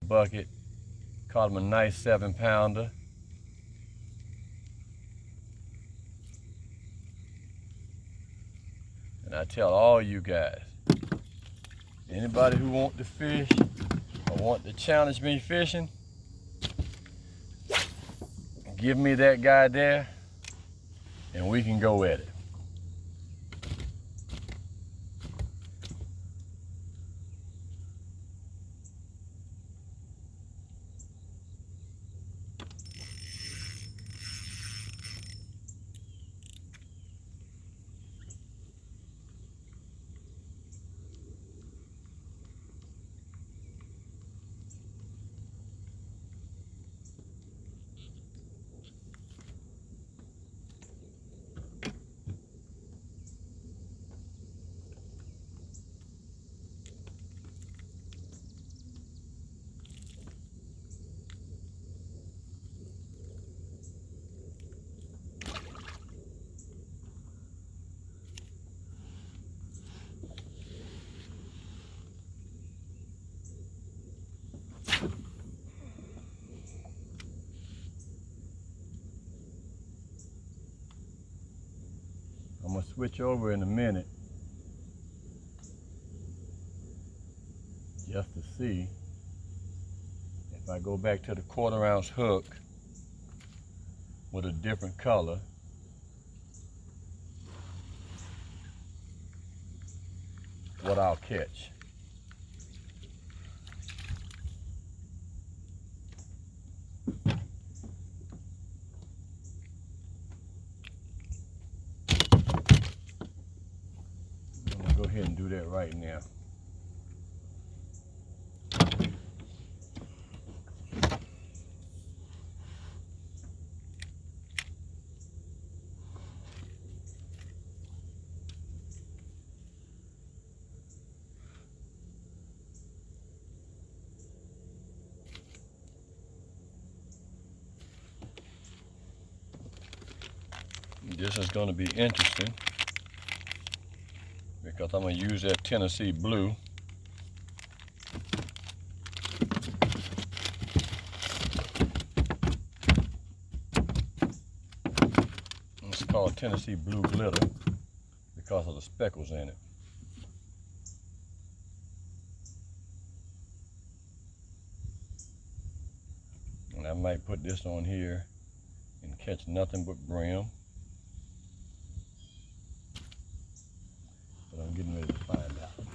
bucket, caught him a nice 7-pounder. And I tell all you guys, anybody who want to fish or want to challenge me fishing, give me that guy there and we can go at it. I'm gonna switch over in a minute just to see if I go back to the 1/4 ounce hook with a different color, what I'll catch. I'm gonna go ahead and do that right now. This is going to be interesting because I'm going to use that Tennessee blue. It's called Tennessee blue glitter because of the speckles in it. And I might put this on here and catch nothing but brim. But I'm getting ready to find out.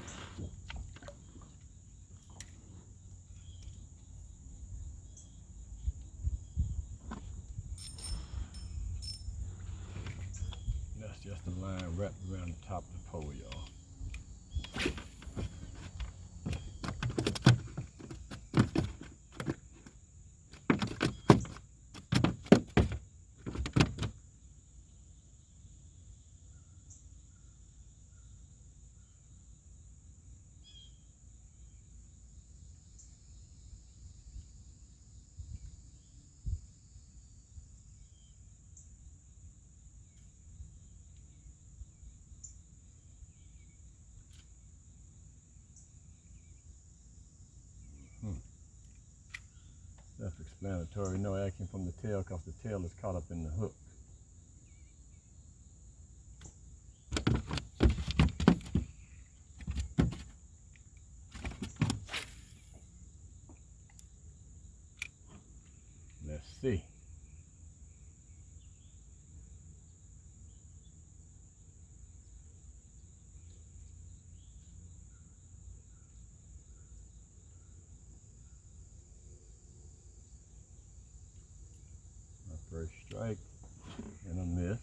That's just a line wrapped around the top of the pole, y'all. Self-explanatory, no action from the tail because the tail is caught up in the hook. Let's see. My first strike and a miss.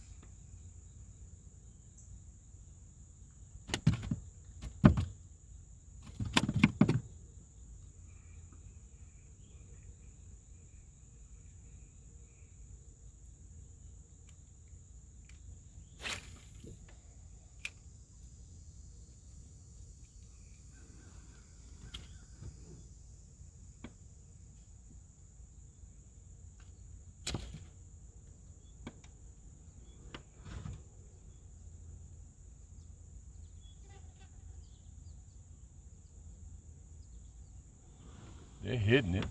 They're hitting it.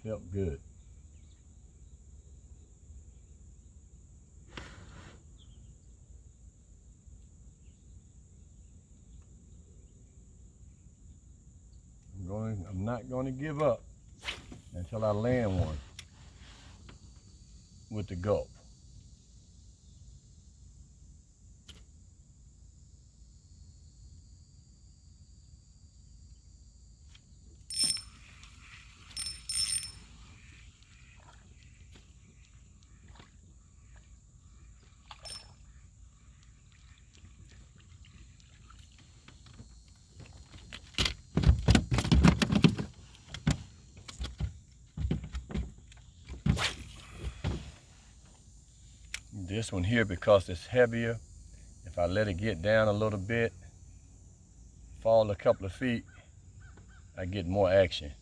Felt good. I'm not going to give up until I land one with the gulp. This one here, because it's heavier, if I let it get down a little bit, fall a couple of feet, I get more action.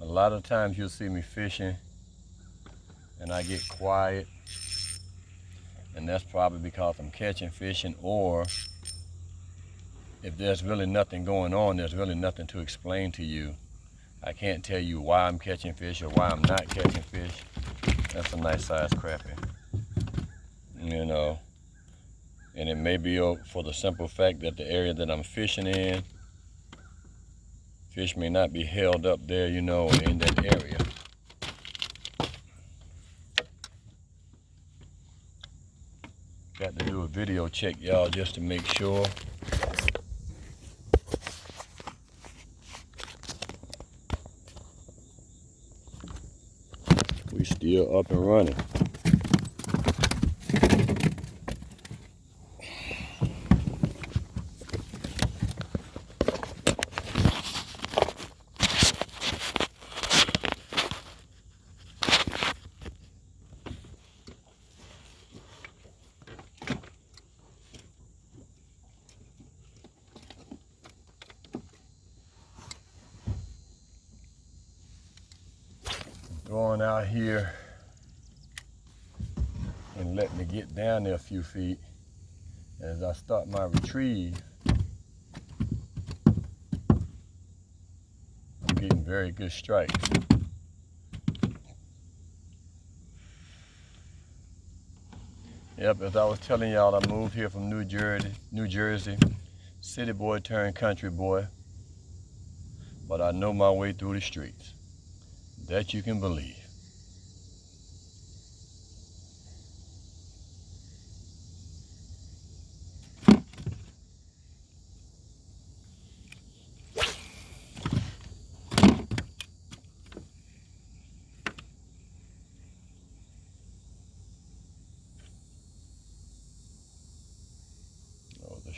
A lot of times you'll see me fishing and I get quiet, and that's probably because I'm catching fishing, or if there's really nothing going on, there's really nothing to explain to you. I can't tell you why I'm catching fish or why I'm not catching fish. That's a nice size crappie, you know. And it may be for the simple fact that the area that I'm fishing in, fish may not be held up there, you know, in that area. Got to do a video check, y'all, just to make sure. We still up and running. Going out here and let me get down there a few feet. As I start my retrieve, I'm getting very good strikes. Yep, as I was telling y'all, I moved here from New Jersey, city boy turned country boy, but I know my way through the streets. That you can believe.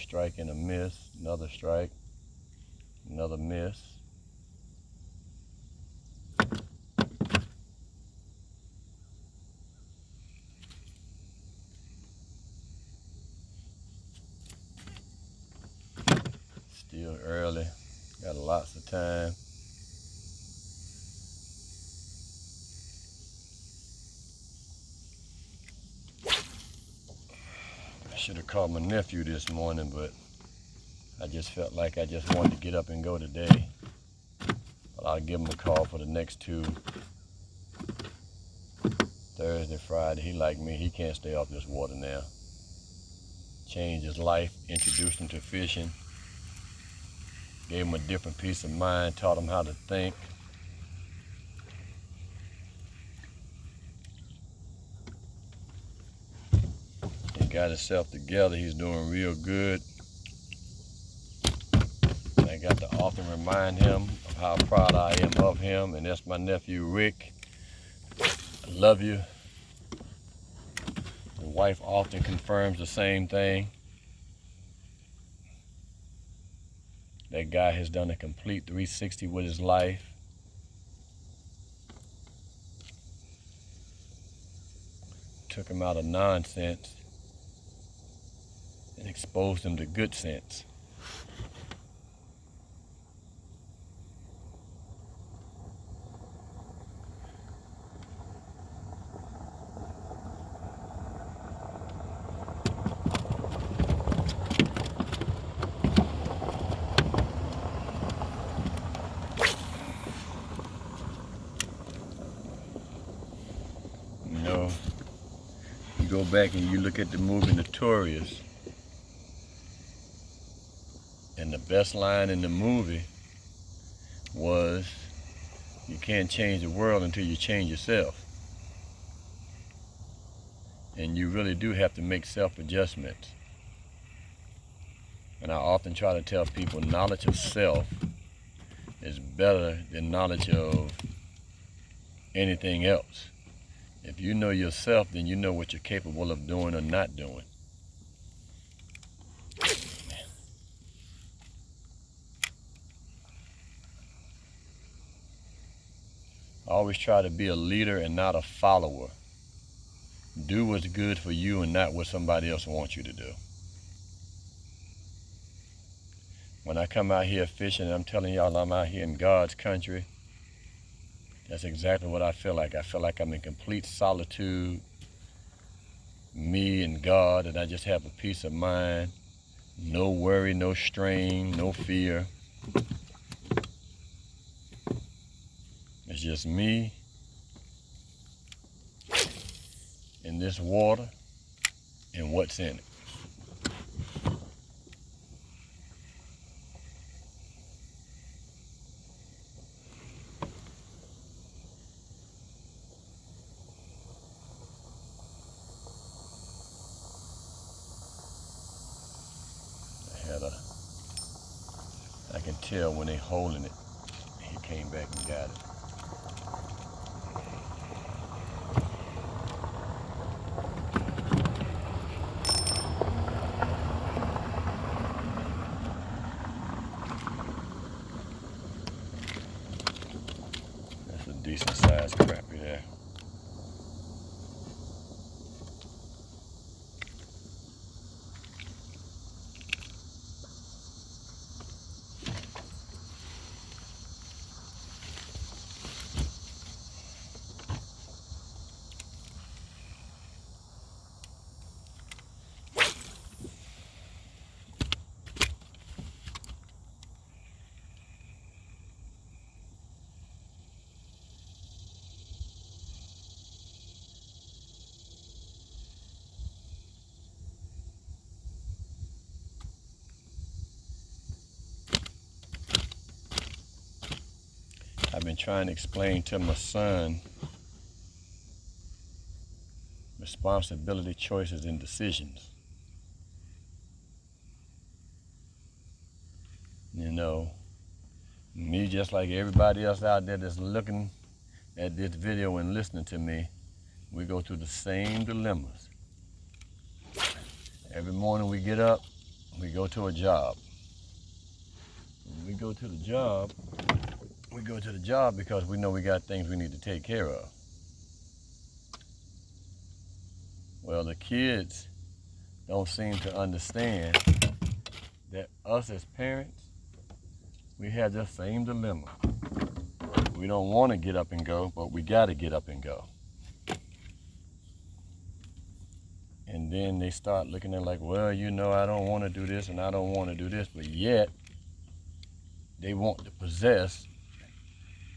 strike and a miss, another strike, another miss. Still early, got lots of time. I should have called my nephew this morning, but I just felt like I just wanted to get up and go today. But I'll give him a call for the next two. Thursday, Friday. He like me, he can't stay off this water now. Changed his life, introduced him to fishing, gave him a different peace of mind, taught him how to think. He got himself together, he's doing real good. I got to often remind him of how proud I am of him, and that's my nephew Rick. I love you. The wife often confirms the same thing. That guy has done a complete 360 with his life. Took him out of nonsense and exposed him to good sense. You know, you go back and you look at the movie Notorious, and the best line in the movie was, you can't change the world until you change yourself. And you really do have to make self-adjustments. And I often try to tell people knowledge of self is better than knowledge of anything else. If you know yourself, then you know what you're capable of doing or not doing. Always try to be a leader and not a follower. Do what's good for you and not what somebody else wants you to do. When I come out here fishing, I'm telling y'all I'm out here in God's country, that's exactly what I feel like. I feel like I'm in complete solitude, me and God, and I just have a peace of mind. No worry, no strain, no fear. It's just me in this water and what's in it. I can tell when they holding it. He came back and got it. That's a decent sized crappie there. I've been trying to explain to my son responsibility, choices, and decisions. You know, me just like everybody else out there that's looking at this video and listening to me, we go through the same dilemmas. Every morning we get up, we go to a job. When we go to the job, because we know we got things we need to take care of. Well, the kids don't seem to understand that us as parents, we have the same dilemma. We don't want to get up and go, but we got to get up and go. And then they start looking at like, well, you know, I don't want to do this and I don't want to do this, but yet they want to possess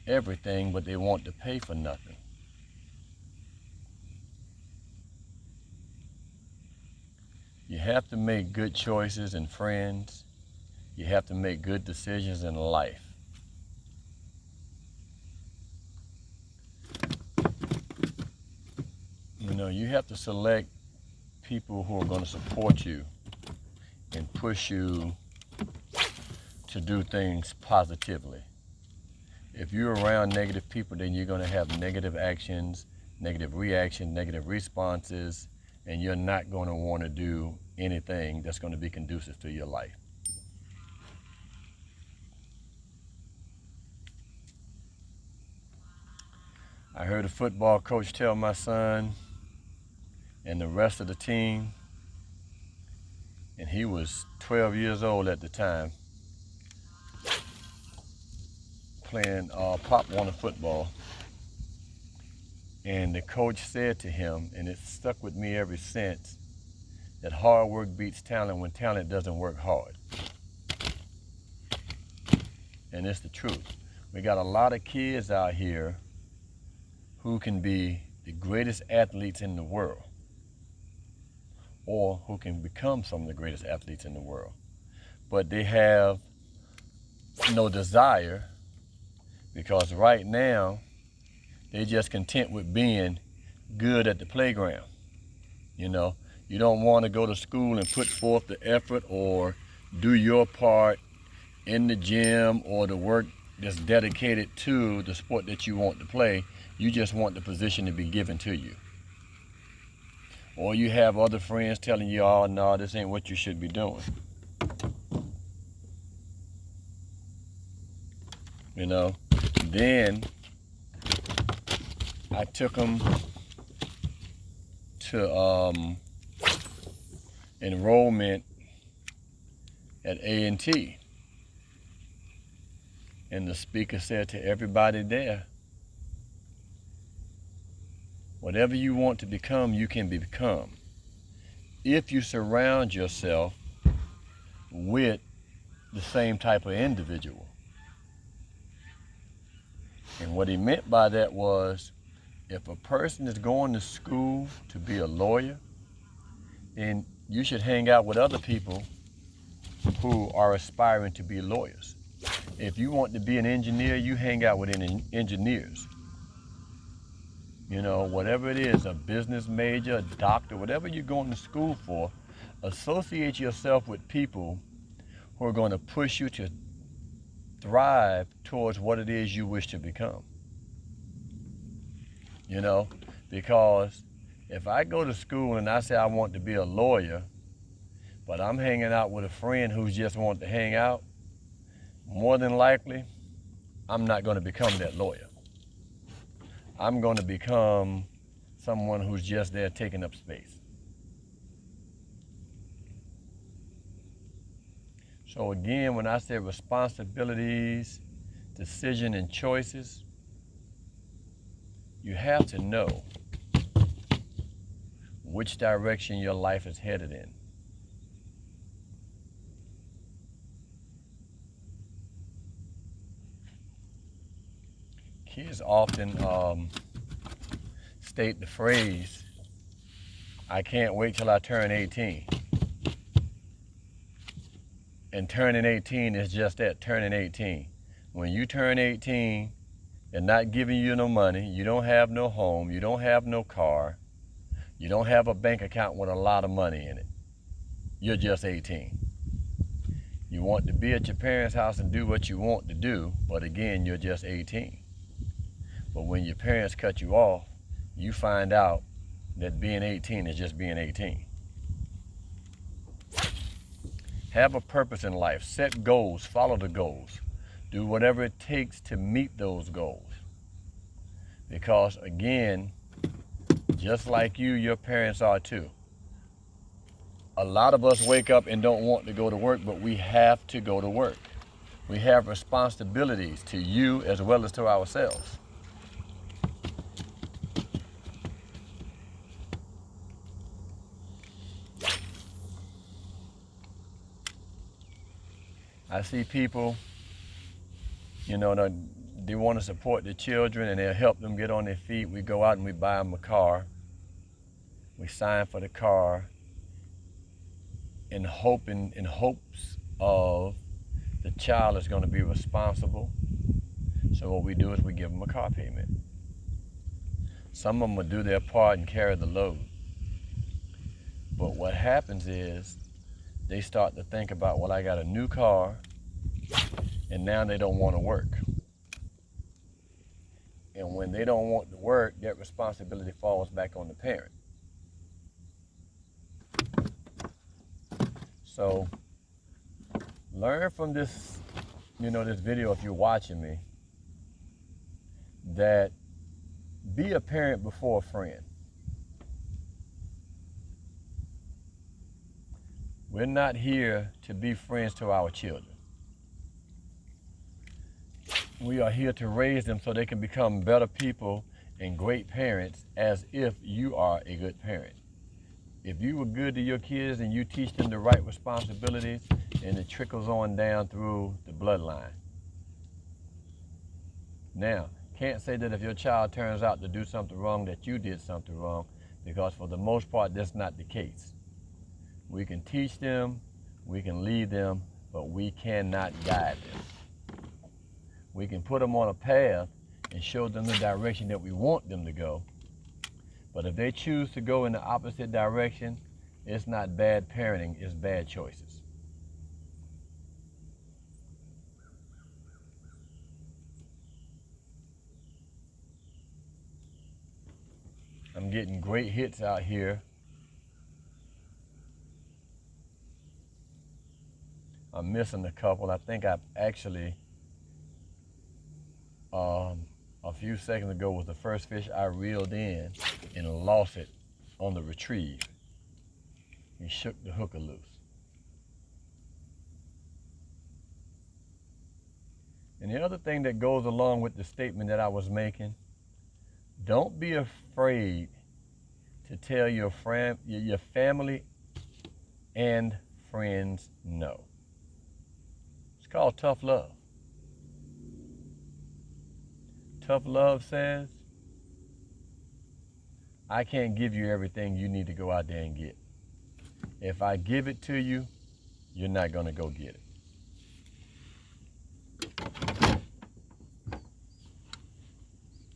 everything, but they want to pay for nothing. You have to make good choices in friends. You have to make good decisions in life. You know, you have to select people who are going to support you and push you to do things positively. If you're around negative people, then you're going to have negative actions, negative reactions, negative responses, and you're not going to want to do anything that's going to be conducive to your life. I heard a football coach tell my son and the rest of the team, and he was 12 years old at the time, playing Pop Warner football. And the coach said to him, and it stuck with me ever since, that hard work beats talent when talent doesn't work hard. And it's the truth. We got a lot of kids out here who can be the greatest athletes in the world, or who can become some of the greatest athletes in the world. But they have no desire, because right now they're just content with being good at the playground. You know, you don't want to go to school and put forth the effort or do your part in the gym or the work that's dedicated to the sport that you want to play. You just want the position to be given to you. Or you have other friends telling you, oh, no, this ain't what you should be doing. You know, then I took them to enrollment at A&T. And the speaker said to everybody there, whatever you want to become, you can become, if you surround yourself with the same type of individual. And what he meant by that was, if a person is going to school to be a lawyer, then you should hang out with other people who are aspiring to be lawyers. If you want to be an engineer, you hang out with engineers. You know, whatever it is, a business major, a doctor, whatever you're going to school for, associate yourself with people who are going to push you to thrive towards what it is you wish to become. You know, because if I go to school and I say I want to be a lawyer, but I'm hanging out with a friend who just wants to hang out, more than likely, I'm not going to become that lawyer. I'm going to become someone who's just there taking up space. So again, when I say responsibilities, decision, and choices, you have to know which direction your life is headed in. Kids often state the phrase, I can't wait till I turn 18. And turning 18 is just that, turning 18. When you turn 18, they're not giving you no money, you don't have no home, you don't have no car, you don't have a bank account with a lot of money in it. You're just 18. You want to be at your parents' house and do what you want to do, but again, you're just 18. But when your parents cut you off, you find out that being 18 is just being 18. Have a purpose in life. Set goals. Follow the goals. Do whatever it takes to meet those goals. Because again, just like you, your parents are too. A lot of us wake up and don't want to go to work, but we have to go to work. We have responsibilities to you as well as to ourselves. I see people, you know, they want to support the children and they'll help them get on their feet. We go out and we buy them a car. We sign for the car in hopes of the child is going to be responsible. So what we do is we give them a car payment. Some of them will do their part and carry the load. But what happens is they start to think about, well, I got a new car, and now they don't want to work. And when they don't want to work, that responsibility falls back on the parent. So learn from this, this video if you're watching me, that be a parent before a friend. We're not here to be friends to our children. We are here to raise them so they can become better people and great parents, as if you are a good parent. If you were good to your kids and you teach them the right responsibilities, and it trickles on down through the bloodline. Now, can't say that if your child turns out to do something wrong that you did something wrong, because for the most part that's not the case. We can teach them, we can lead them, but we cannot guide them. We can put them on a path and show them the direction that we want them to go. But if they choose to go in the opposite direction, it's not bad parenting, it's bad choices. I'm getting great hits out here. I'm missing a couple. I think I've actually, a few seconds ago was the first fish I reeled in and lost it on the retrieve. He shook the hooker loose. And the other thing that goes along with the statement that I was making, don't be afraid to tell your family and friends no. It's called tough love. Tough love says, I can't give you everything you need to go out there and get. If I give it to you, you're not going to go get it.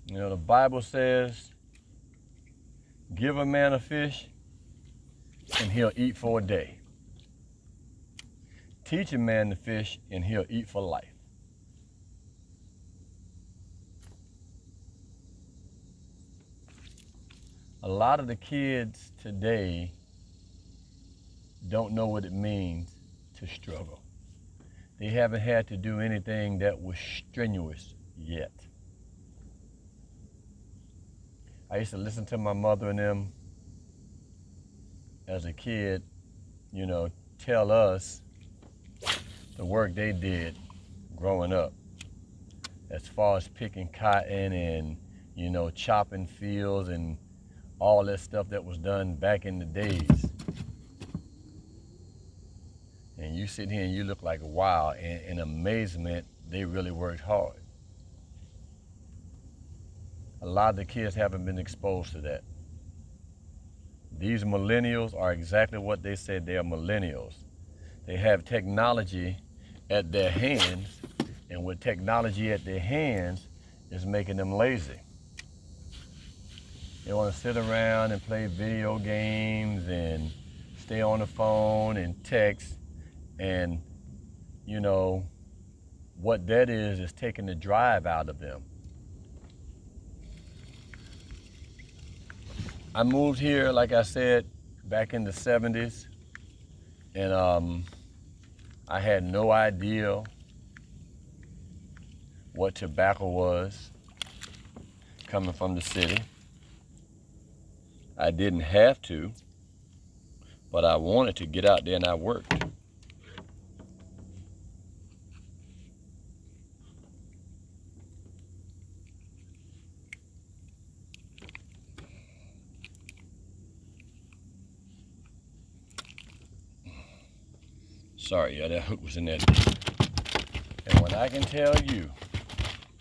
The Bible says, give a man a fish and he'll eat for a day. Teach a man to fish and he'll eat for life. A lot of the kids today don't know what it means to struggle. They haven't had to do anything that was strenuous yet. I used to listen to my mother and them as a kid, tell us the work they did growing up, as far as picking cotton and, chopping fields and all that stuff that was done back in the days. And you sit here and you look like, wow, in amazement, they really worked hard. A lot of the kids haven't been exposed to that. These millennials are exactly what they said. They are millennials. They have technology at their hands, and with technology at their hands is making them lazy. They want to sit around and play video games and stay on the phone and text, and what that is taking the drive out of them. I moved here, like I said, back in the 70s, and I had no idea what tobacco was coming from the city. I didn't have to, but I wanted to get out there and I worked. Sorry, yeah, that hook was in there deep. And what I can tell you,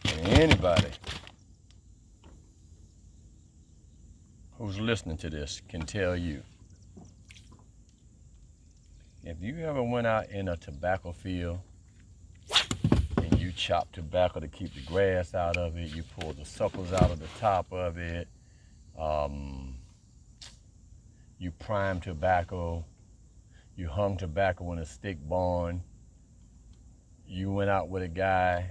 and anybody who's listening to this can tell you, if you ever went out in a tobacco field and you chop tobacco to keep the grass out of it, you pull the suckers out of the top of it, you prime tobacco, you hung tobacco in a stick barn, you went out with a guy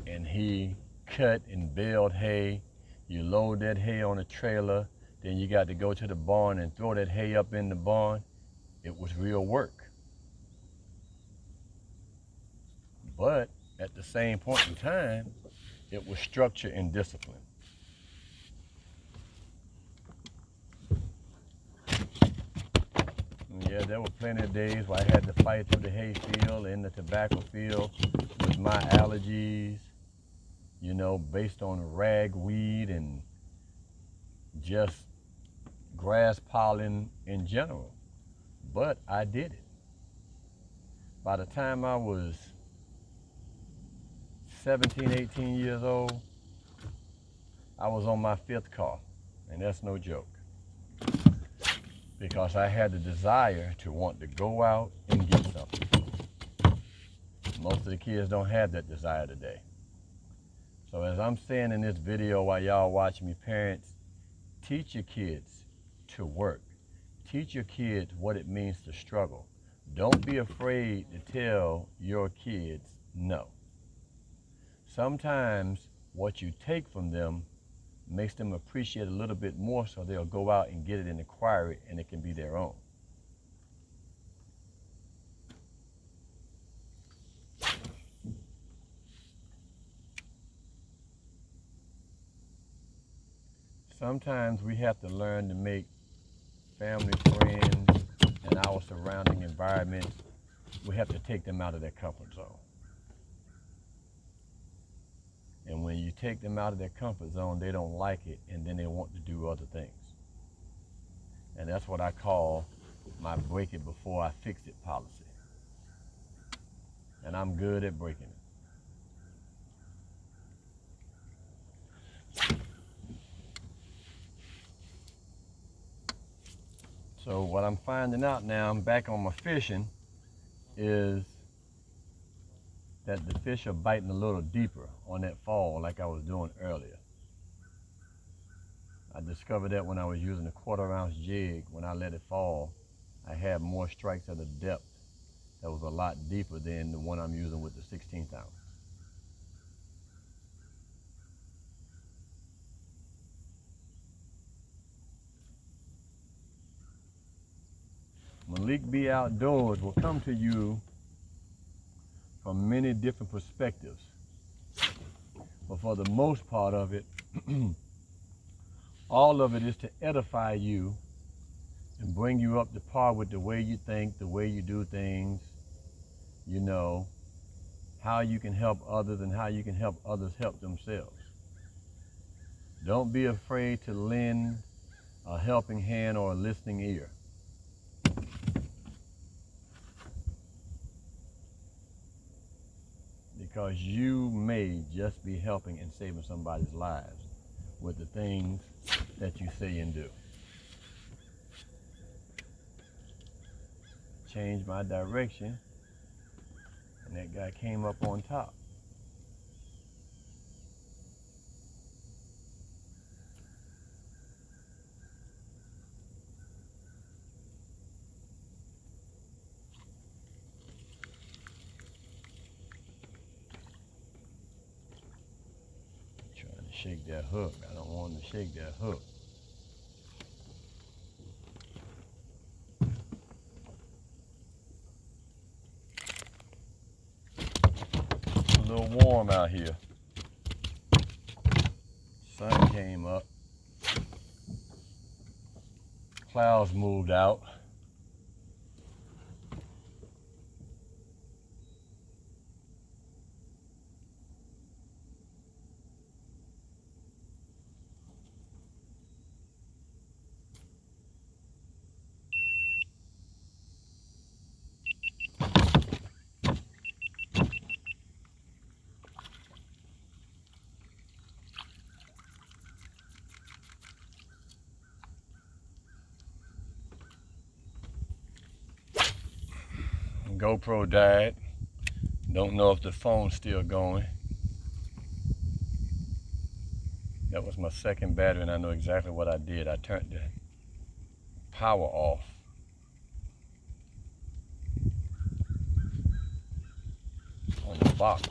and he cut and baled hay, you load that hay on a trailer, then you got to go to the barn and throw that hay up in the barn. It was real work. But at the same point in time, it was structure and discipline. Yeah, there were plenty of days where I had to fight through the hay field and the tobacco field with my allergies, based on ragweed and just grass pollen in general. But I did it. By the time I was 17, 18 years old, I was on my 5th car, and that's no joke. Because I had the desire to want to go out and get something. Most of the kids don't have that desire today. So as I'm saying in this video while y'all watching me, parents, teach your kids to work. Teach your kids what it means to struggle. Don't be afraid to tell your kids no. Sometimes what you take from them makes them appreciate a little bit more, so they'll go out and get it and acquire it, and it can be their own. Sometimes we have to learn to make family, friends, and our surrounding environment, we have to take them out of their comfort zone. And when you take them out of their comfort zone, they don't like it, and then they want to do other things. And that's what I call my break it before I fix it policy. And I'm good at breaking it. So what I'm finding out now, I'm back on my fishing, is that the fish are biting a little deeper on that fall like I was doing earlier. I discovered that when I was using a 1/4 ounce jig. When I let it fall, I had more strikes at a depth that was a lot deeper than the one I'm using with the 16th ounce. Malik B.Outdoors will come to you from many different perspectives. But for the most part of it, all of it is to edify you and bring you up to par with the way you think, the way you do things, how you can help others and how you can help others help themselves. Don't be afraid to lend a helping hand or a listening ear. Because you may just be helping and saving somebody's lives with the things that you say and do. Changed my direction, and that guy came up on top. Trying to shake that hook. I don't want him to shake that hook. little warm out here. Sun came up. Clouds moved out. GoPro died. Don't know if the phone's still going. That was my second battery, and I know exactly what I did. I turned the power off. On the box.